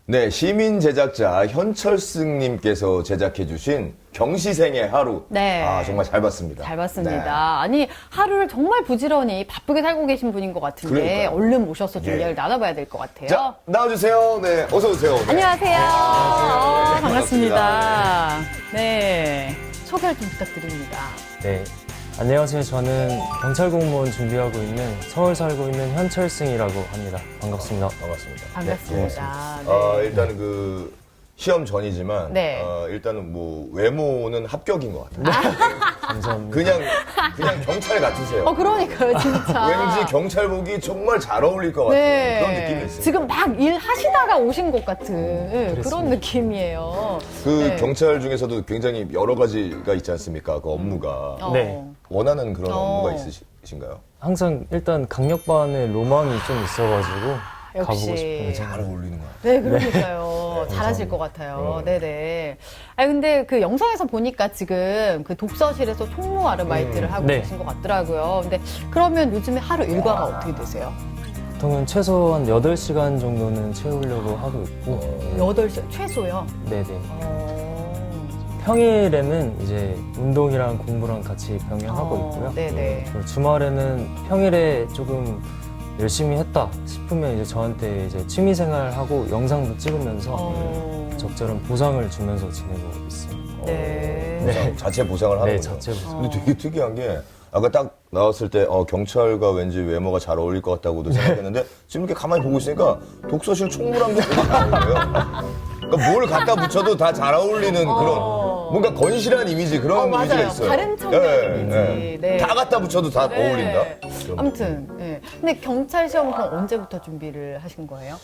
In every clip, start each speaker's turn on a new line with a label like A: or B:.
A: 네, 시민 제작자 현철승님께서 제작해주신 경시생의 하루.
B: 네.
A: 아, 정말 잘 봤습니다.
B: 잘 봤습니다.
A: 네.
B: 아니, 하루를 정말 부지런히 바쁘게 살고 계신 분인 것 같은데,
A: 그러니까요.
B: 얼른 모셔서 좀
A: 예.
B: 이야기를 나눠봐야 될 것 같아요.
A: 자, 나와주세요. 네, 어서오세요. 네.
B: 안녕하세요.
A: 안녕하세요. 네,
B: 반갑습니다. 네. 소개를 좀 부탁드립니다.
C: 네, 안녕하세요. 저는 경찰 공무원 준비하고 있는 서울 살고 있는 현철승이라고 합니다. 반갑습니다.
A: 반갑습니다.
B: 반갑습니다. 네.
A: 일단 그 시험 전이지만
B: 네.
A: 일단은 뭐 외모는 합격인 것 같아요.
C: 감사합니다.
A: 그냥 경찰 같으세요.
B: 그러니까요, 진짜.
A: 왠지 경찰복이 정말 잘 어울릴 것 같은 그런 느낌이 있어요.
B: 지금 막 일하시다가 오신 것 같은 그런
C: 그렇습니다.
B: 느낌이에요.
A: 그
B: 네.
A: 경찰 중에서도 굉장히 여러 가지가 있지 않습니까? 그 업무가.
C: 네.
A: 원하는 그런 업무가 있으신가요?
C: 항상 일단 강력반의 로망이 좀 있어가지고
B: 역시.
C: 가보고 싶어요.
A: 잘 어울리는 것 같아요.
B: 네, 그러니까요. 잘하실 것 같아요. 네네. 아니, 근데 그 영상에서 보니까 지금 그 독서실에서 총무 아르바이트를 하고
C: 네.
B: 계신 것 같더라고요. 근데 그러면 요즘에 하루 일과가 어떻게 되세요?
C: 보통은 최소한 8시간 정도는 채우려고 하고 있고
B: 8시, 최소요?
C: 네네.
B: 어...
C: 평일에는 이제 운동이랑 공부랑 같이 병행하고 있고요.
B: 네네.
C: 그리고 주말에는 평일에 조금 열심히 했다 싶으면 이제 저한테 이제 취미생활하고 영상도 찍으면서 적절한 보상을 주면서 지내고 있습니다.
B: 네.
A: 자체 보상을 하는군요.
C: 네, 자체 보상.
A: 근데 되게 특이한 게 아까 딱 나왔을 때 경찰과 왠지 외모가 잘 어울릴 것 같다고도 생각했는데 지금 이렇게 가만히 보고 있으니까 독서실 총무랑도 되게 잘 어울려요. 그러니까 뭘 갖다 붙여도 다 잘 어울리는 그런 뭔가 건실한 이미지 그런 이미지가
B: 맞아요.
A: 있어요.
B: 다른 청년 이미지. 네.
A: 다 갖다 붙여도 다
B: 네.
A: 어울린다.
B: 아무튼, 네. 근데 경찰 시험 그럼 언제부터 준비를 하신 거예요?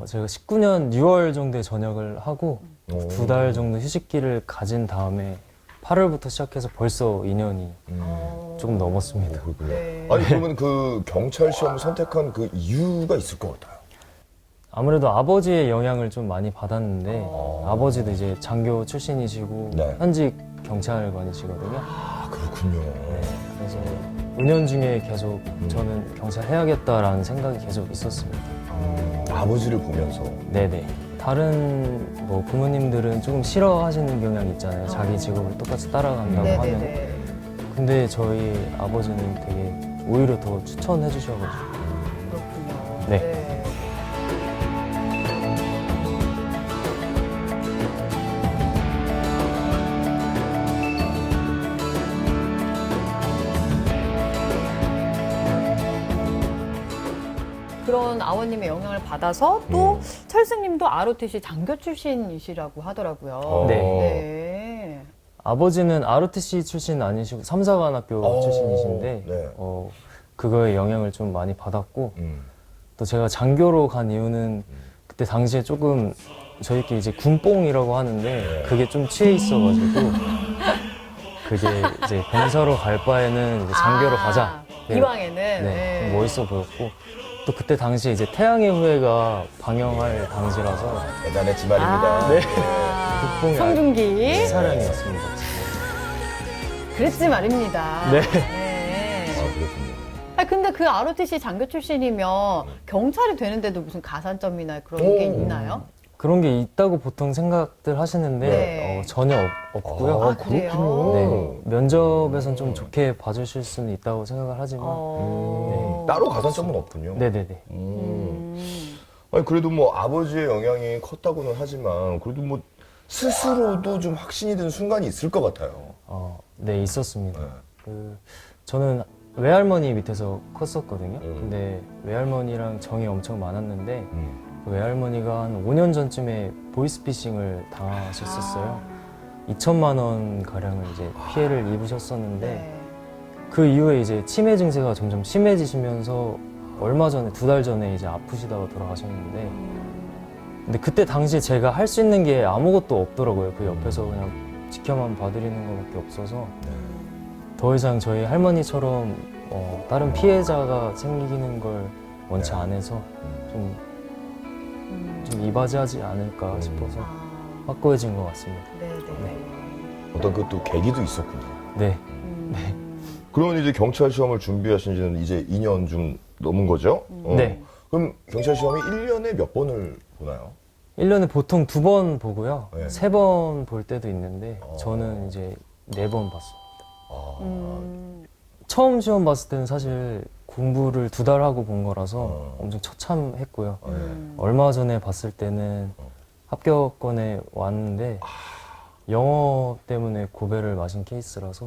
C: 제가 19년 6월 정도에 전역을 하고 2달 정도 휴식기를 가진 다음에 8월부터 시작해서 벌써 2년이 조금 넘었습니다.
A: 그렇군요.
B: 네.
A: 아니 그러면 그 경찰 시험을 선택한 그 이유가 있을 것 같아요.
C: 아무래도 아버지의 영향을 좀 많이 받았는데 아버지도 이제 장교 출신이시고
A: 네.
C: 현직 경찰관이시거든요.
A: 아 그렇군요.
C: 네, 그래서 은연중에 계속 저는 경찰 해야겠다라는 생각이 계속 있었습니다.
A: 아버지를 보면서.
C: 네네. 다른 뭐 부모님들은 조금 싫어하시는 경향이 있잖아요. 자기 직업을 똑같이 따라간다고 하면.
B: 네네네.
C: 근데 저희 아버지는 되게 오히려 더 추천해 주셔가지고.
B: 그렇군요.
C: 네.
B: 그런 아버님의 영향을 받아서 또 철승님도 ROTC 장교 출신이시라고 하더라고요.
C: 네.
B: 네.
C: 아버지는 ROTC 출신 아니시고 삼사관학교 출신이신데
A: 네.
C: 그거에 영향을 좀 많이 받았고
A: 음.
C: 또 제가 장교로 간 이유는 그때 당시에 조금 저희끼리 이제 군뽕이라고 하는데 그게 좀 취해 있어가지고 그게 이제 병사로 갈 바에는 이제 장교로 가자.
B: 이왕에는.
C: 네, 좀 멋있어 보였고 또 그때 당시에 이제 태양의 후예가 방영할 당시라서
A: 대단했지 말입니다. 네.
C: 국뽕이
B: 성중기.
C: 사랑이었습니다.
B: 그랬지 말입니다.
C: 네.
B: 네.
A: 아, 그렇군요.
B: 아니, 근데 그 ROTC 장교 출신이면 경찰이 되는데도 무슨 가산점이나 그런 게 있나요?
C: 그런 게 있다고 보통 생각들 하시는데
B: 네.
C: 전혀 없고요.
B: 아, 그래요?
C: 네, 면접에선 좀 좋게 봐주실 수는 있다고 생각을 하지만
A: 따로 가산점은 없군요.
C: 네네네.
A: 아니 그래도 뭐 아버지의 영향이 컸다고는 하지만 그래도 뭐 스스로도 좀 확신이 드는 순간이 있을 것 같아요.
C: 네 있었습니다.
A: 네.
C: 저는 외할머니 밑에서 컸었거든요. 근데 외할머니랑 정이 엄청 많았는데 그 외할머니가 한 5년 전쯤에 보이스피싱을 당하셨었어요. 2천만 원 가량을 이제 피해를 입으셨었는데
B: 네.
C: 그 이후에 이제 치매 증세가 점점 심해지시면서 얼마 전에 2달 전에 이제 아프시다가 돌아가셨는데 근데 그때 당시에 제가 할 수 있는 게 아무것도 없더라고요. 그 옆에서 그냥 지켜만 봐드리는 것밖에 없어서 더 이상 저희 할머니처럼 다른 피해자가 생기는 걸 원치 않아서 좀 이바지하지 않을까 싶어서 확고해진 것 같습니다.
B: 네네.
A: 어떤 그또 계기도 있었군요.
C: 네.
A: 그러면 이제 경찰 시험을 준비하신 지는 이제 2년 좀 넘은 거죠?
C: 네.
A: 그럼 경찰 시험이 1년에 몇 번을 보나요?
C: 1년에 보통 2번 보고요.
A: 네.
C: 3번 볼 때도 있는데 저는 이제 4번 봤습니다. 처음 시험 봤을 때는 사실 공부를 2달 하고 본 거라서 엄청 처참했고요. 얼마 전에 봤을 때는 합격권에 왔는데 영어 때문에 고배를 마신 케이스라서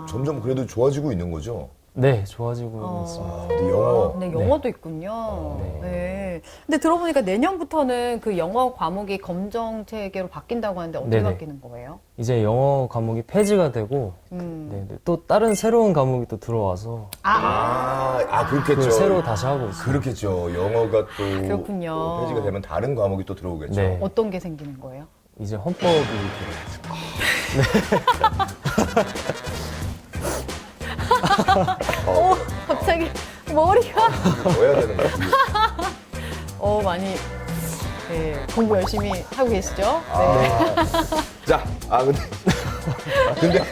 A: 점점 그래도 좋아지고 있는 거죠?
C: 네, 좋아지고 있습니다.
A: 근데 영어.
B: 네, 영어도 있군요.
C: 네.
B: 네. 근데 들어보니까 내년부터는 그 영어 과목이 검정 체계로 바뀐다고 하는데 어떻게
C: 네네.
B: 바뀌는 거예요?
C: 이제 영어 과목이 폐지가 되고 네, 또 다른 새로운 과목이 또 들어와서
A: 그렇겠죠.
C: 그걸 새로 다시 하고 있습니다.
A: 그렇겠죠. 영어가 또
B: 그렇군요.
A: 폐지가 되면 다른 과목이 또 들어오겠죠.
C: 네.
B: 어떤 게 생기는 거예요?
C: 이제 헌법이
B: 갑자기 머리가
A: 뭐 해야 되는 거야?
B: 많이 네, 공부 열심히 하고 계시죠?
A: 자, 근데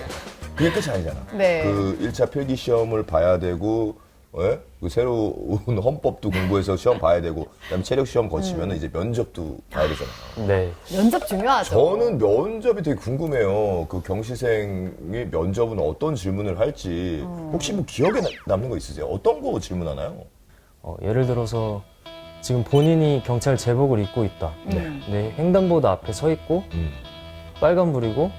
A: 그게 끝이 아니잖아.
B: 네.
A: 그 1차 필기 시험을 봐야 되고, 그 새로운 헌법도 공부해서 시험 봐야 되고, 그다음에 체력 시험 거치면 이제 면접도 봐야 되잖아요.
C: 네.
B: 면접 중요하죠.
A: 저는 면접이 되게 궁금해요. 그 경시생이 면접은 어떤 질문을 할지 혹시 뭐 기억에 남는 거 있으세요? 어떤 거 질문하나요?
C: 예를 들어서 지금 본인이 경찰 제복을 입고 있다. 네, 횡단보도 앞에 서 있고 빨간불이고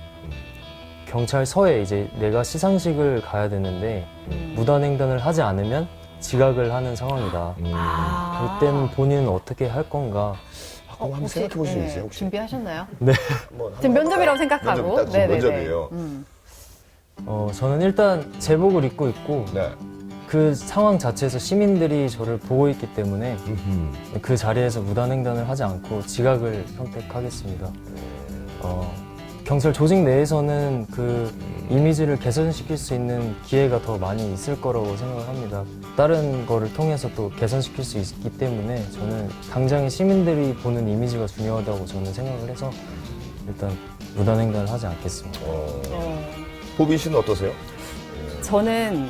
C: 경찰서에 이제 내가 시상식을 가야 되는데 무단횡단을 하지 않으면 지각을 하는 상황이다. 그때는 본인은 어떻게 할 건가?
A: 그럼 한번 생각해 보실 수 있어요? 혹시?
B: 준비하셨나요?
C: 네.
B: 지금 면접이라고 생각하고.
A: 면접, 딱 지금
B: 네네네.
A: 면접이에요.
C: 저는 일단 제복을 입고 있고
A: 네.
C: 그 상황 자체에서 시민들이 저를 보고 있기 때문에 그 자리에서 무단횡단을 하지 않고 지각을 선택하겠습니다. 경찰 조직 내에서는 그 이미지를 개선시킬 수 있는 기회가 더 많이 있을 거라고 생각을 합니다. 다른 거를 통해서 또 개선시킬 수 있기 때문에 저는 당장의 시민들이 보는 이미지가 중요하다고 저는 생각을 해서 일단 무단횡단을 하지 않겠습니다.
A: 호빈 씨는 어떠세요?
B: 저는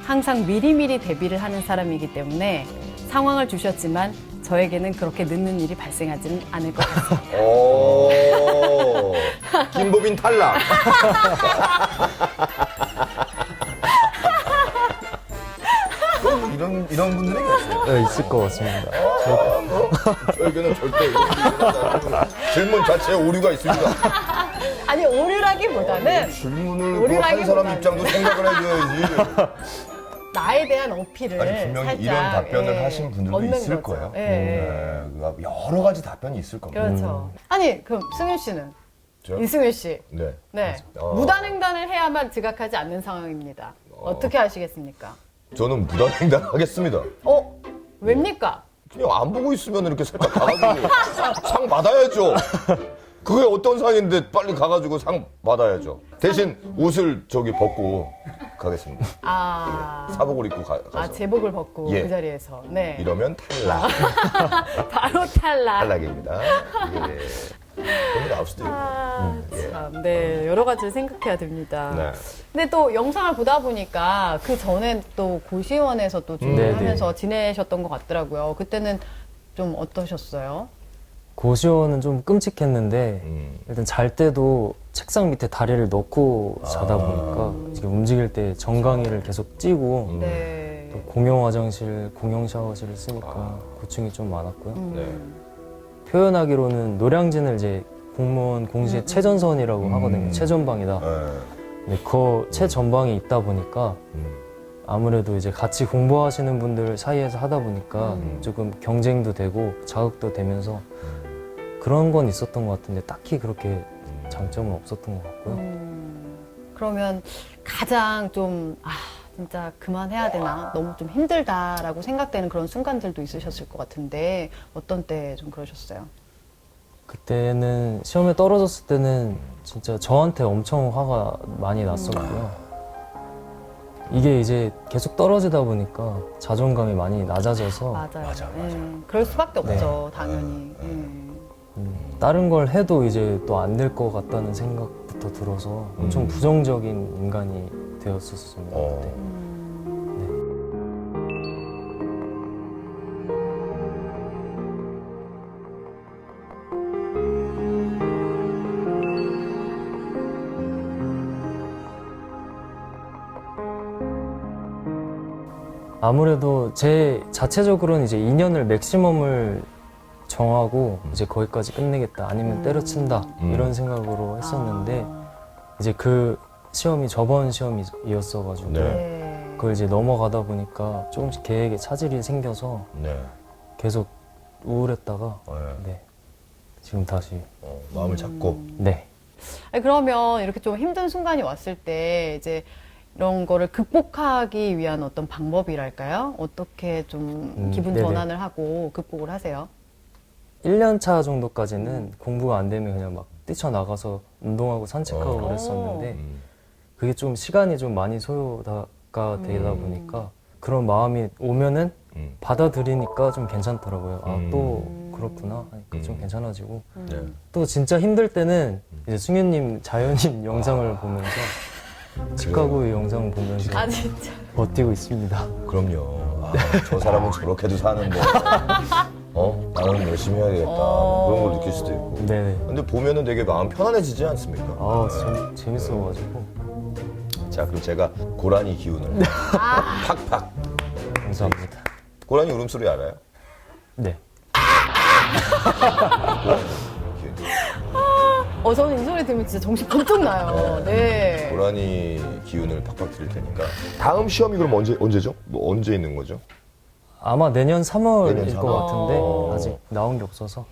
B: 항상 미리미리 대비를 하는 사람이기 때문에 상황을 주셨지만 저에게는 그렇게 늦는 일이 발생하지는 않을 것 같습니다.
A: 김보빈 탈락. 이런 분들이 계세요.
C: 네, 있을 것 같습니다.
A: 저에게는 절대 질문 자체에 오류가 있습니다.
B: 아니 오류라기보다는
A: 질문을
B: 오류라기보다는-
A: 하는 사람 입장도 생각을 해줘야지.
B: 나에 대한 어필을
A: 아니 분명히
B: 살짝,
A: 이런 답변을
B: 예,
A: 하신 분들도
B: 얻는
A: 있을
B: 거죠.
A: 거예요.
B: 예.
A: 여러 가지 답변이 있을 겁니다.
B: 그렇죠. 아니 그럼 승윤 씨는
A: 저요?
B: 이승윤 씨,
A: 네.
B: 네
A: 어.
B: 무단횡단을 해야만 지각하지 않는 상황입니다. 어떻게 하시겠습니까?
A: 저는 무단횡단 하겠습니다.
B: 왜입니까?
A: 그냥 안 보고 있으면 이렇게 살짝 가가지고 상 받아야죠. 그게 어떤 상인데 빨리 가가지고 상 받아야죠. 대신 옷을 벗고 가겠습니다. 사복을 입고 가서.
B: 제복을 벗고
A: 예.
B: 그 자리에서. 네.
A: 이러면 탈락.
B: 바로 탈락.
A: 탈락입니다. 예. 그런 게 나올 수도 있고.
B: 참, 네. 여러 가지를 생각해야 됩니다.
A: 네.
B: 근데 또 영상을 보다 보니까 그 전엔 또 고시원에서 또
C: 네네.
B: 준비하면서 지내셨던 것 같더라고요. 그때는 좀 어떠셨어요?
C: 고시원은 좀 끔찍했는데 일단 잘 때도 책상 밑에 다리를 넣고 자다 보니까 이제 움직일 때 정강이를 계속 찌고
B: 네.
C: 또 공용 화장실, 공용 샤워실을 쓰니까 고충이 좀 많았고요.
A: 네.
C: 표현하기로는 노량진을 이제 공무원 공시의 최전선이라고 하거든요. 최전방이다.
A: 네.
C: 근데 그 최전방에 있다 보니까 아무래도 이제 같이 공부하시는 분들 사이에서 하다 보니까 조금 경쟁도 되고 자극도 되면서 그런 건 있었던 것 같은데 딱히 그렇게 장점은 없었던 것 같고요.
B: 그러면 가장 좀, 진짜 그만해야 되나? 너무 좀 힘들다라고 생각되는 그런 순간들도 있으셨을 것 같은데 어떤 때 좀 그러셨어요?
C: 그때는 시험에 떨어졌을 때는 진짜 저한테 엄청 화가 많이 났었고요. 이게 이제 계속 떨어지다 보니까 자존감이 많이 낮아져서
B: 맞아요. 그럴 수밖에 없죠, 당연히.
C: 다른 걸 해도 이제 또 안 될 것 같다는 생각부터 들어서 엄청 부정적인 인간이 되었었습니다. 그때. 네. 아무래도 제 자체적으로는 이제 2년을 맥시멈을 정하고 이제 거기까지 끝내겠다 아니면 때려친다 이런 생각으로 했었는데 이제 그 시험이 저번 시험이었어가지고
A: 네.
B: 네.
C: 그걸 이제 넘어가다 보니까 조금씩 계획에 차질이 생겨서
A: 네.
C: 계속 우울했다가
A: 네.
C: 네 지금 다시
A: 마음을 잡고.
C: 네
B: 아니, 그러면 이렇게 좀 힘든 순간이 왔을 때 이제 이런 거를 극복하기 위한 어떤 방법이랄까요? 어떻게 좀 기분
C: 네네.
B: 전환을 하고 극복을 하세요?
C: 1년 차 정도까지는 공부가 안 되면 그냥 막 뛰쳐나가서 운동하고 산책하고
A: 어.
C: 그랬었는데
A: 음.
C: 그게 좀 시간이 좀 많이 소요가 되다 보니까 그런 마음이 오면은 받아들이니까 좀 괜찮더라고요. 아, 또 그렇구나 하니까 좀 괜찮아지고
A: 네.
C: 또 진짜 힘들 때는 이제 승윤님, 자연님 영상을 보면서 집 가구 영상 보면서
B: 아 진짜.
C: 버티고 있습니다.
A: 그럼요. 아, 저 사람은 저렇게도 사는데, 나는 열심히 해야겠다. 그런 걸 느낄 수도 있고.
C: 네네.
A: 근데 보면은 되게 마음 편안해지지 않습니까?
C: 아, 재밌어가지고
A: 자, 그럼 제가 고라니 기운을 팍팍.
C: 감사합니다.
A: 고라니 울음소리 알아요?
C: 네.
B: 저는 이 소리 들으면 진짜 정신 번쩍 나요. 네.
A: 고라니 기운을 팍팍 드릴 테니까. 다음 시험이 그럼 언제죠? 뭐 언제 있는 거죠?
C: 아마 내년 3월일
A: 내년 3월.
C: 것 같은데 아직 나온 게 없어서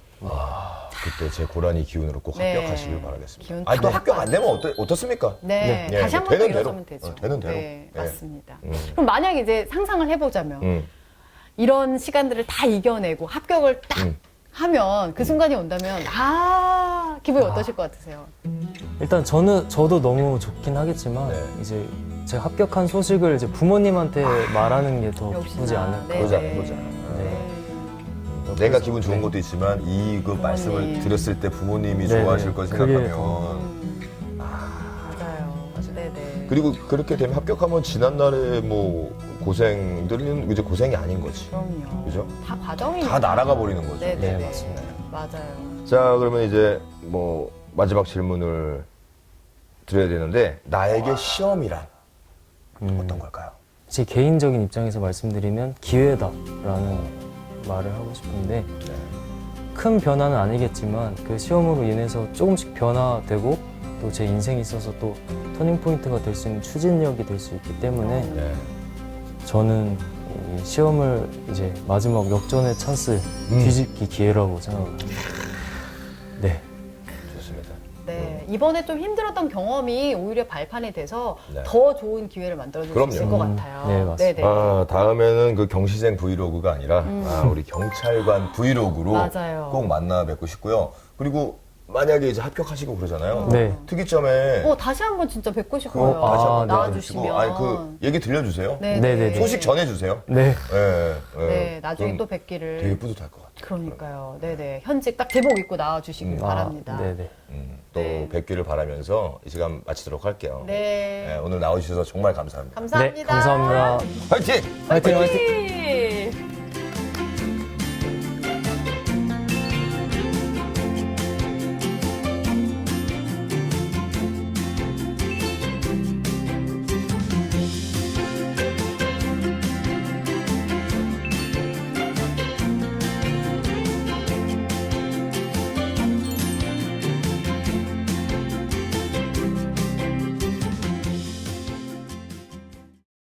A: 그때 제 고라니 기운으로 꼭
B: 네.
A: 합격하시길 바라겠습니다.
B: 기운
A: 아니, 또
B: 다
A: 합격 안 되면 어떻습니까?
B: 네.
A: 네.
B: 다시
A: 네.
B: 한 번 더
A: 되는
B: 일어서면
A: 대로.
B: 되죠.
A: 되는 대로.
B: 네,
A: 네.
B: 맞습니다. 그럼 만약에 이제 상상을 해보자면 이런 시간들을 다 이겨내고 합격을 딱 하면 그 순간이 온다면 기분이 어떠실 것 같으세요?
C: 일단 저도 너무 좋긴 하겠지만
A: 네.
C: 이제 제가 합격한 소식을 이제 부모님한테 말하는 게 더
B: 역시나.
C: 기쁘지 않을까.
B: 네.
A: 그러지 않아. 내가 기분 좋은 것도 있지만 그 말씀을 드렸을 때 부모님이
C: 네네.
A: 좋아하실 걸
C: 그게
A: 생각하면
B: 맞아요. 네네.
A: 그리고 그렇게 되면 합격하면 지난날의 뭐 고생들은 이제 고생이 아닌 거지.
B: 그럼요.
A: 그죠?
B: 다 과정이니까.
A: 다 날아가 버리는 거죠.
B: 네네.
C: 네, 맞습니다.
B: 맞아요.
A: 자, 그러면 이제 뭐 마지막 질문을 드려야 되는데 나에게 시험이란 어떤 걸까요?
C: 제 개인적인 입장에서 말씀드리면 기회다라는 말을 하고 싶은데 큰 변화는 아니겠지만 그 시험으로 인해서 조금씩 변화되고 또 제 인생에 있어서 또 터닝 포인트가 될 수 있는 추진력이 될 수 있기 때문에
A: 네.
C: 저는 이 시험을 이제 마지막 역전의 찬스 뒤집기 기회라고 생각합니다. 네.
A: 좋습니다.
B: 네. 이번에 좀 힘들었던 경험이 오히려 발판이 돼서
A: 네.
B: 더 좋은 기회를 만들어줄 수
A: 그럼요.
B: 있을 것 같아요.
C: 네, 맞습니다.
B: 네네.
A: 다음에는 그 경시생 브이로그가 아니라 우리 경찰관 브이로그로
B: 맞아요.
A: 꼭 만나 뵙고 싶고요. 그리고 만약에 이제 합격하시고 그러잖아요.
C: 네.
A: 특이점에
B: 다시 한번 진짜 뵙고 싶어요.
A: 다시 한번
B: 나와주시면.
A: 나와주시고, 아니 그 얘기 들려주세요.
C: 네네네.
A: 소식 전해주세요.
C: 네.
B: 네, 나중에
A: 그럼
B: 또 뵙기를.
A: 되게 뿌듯할 것 같아요.
B: 그러니까요. 네네. 현직 딱 제복 입고 나와주시길 바랍니다.
C: 네네.
A: 또
B: 네.
A: 뵙기를 바라면서 이 시간 마치도록 할게요.
B: 네.
A: 오늘 나오셔서 정말 감사합니다.
B: 감사합니다.
C: 네, 감사합니다.
A: 화이팅!
C: 화이팅 화이팅!
B: 화이팅!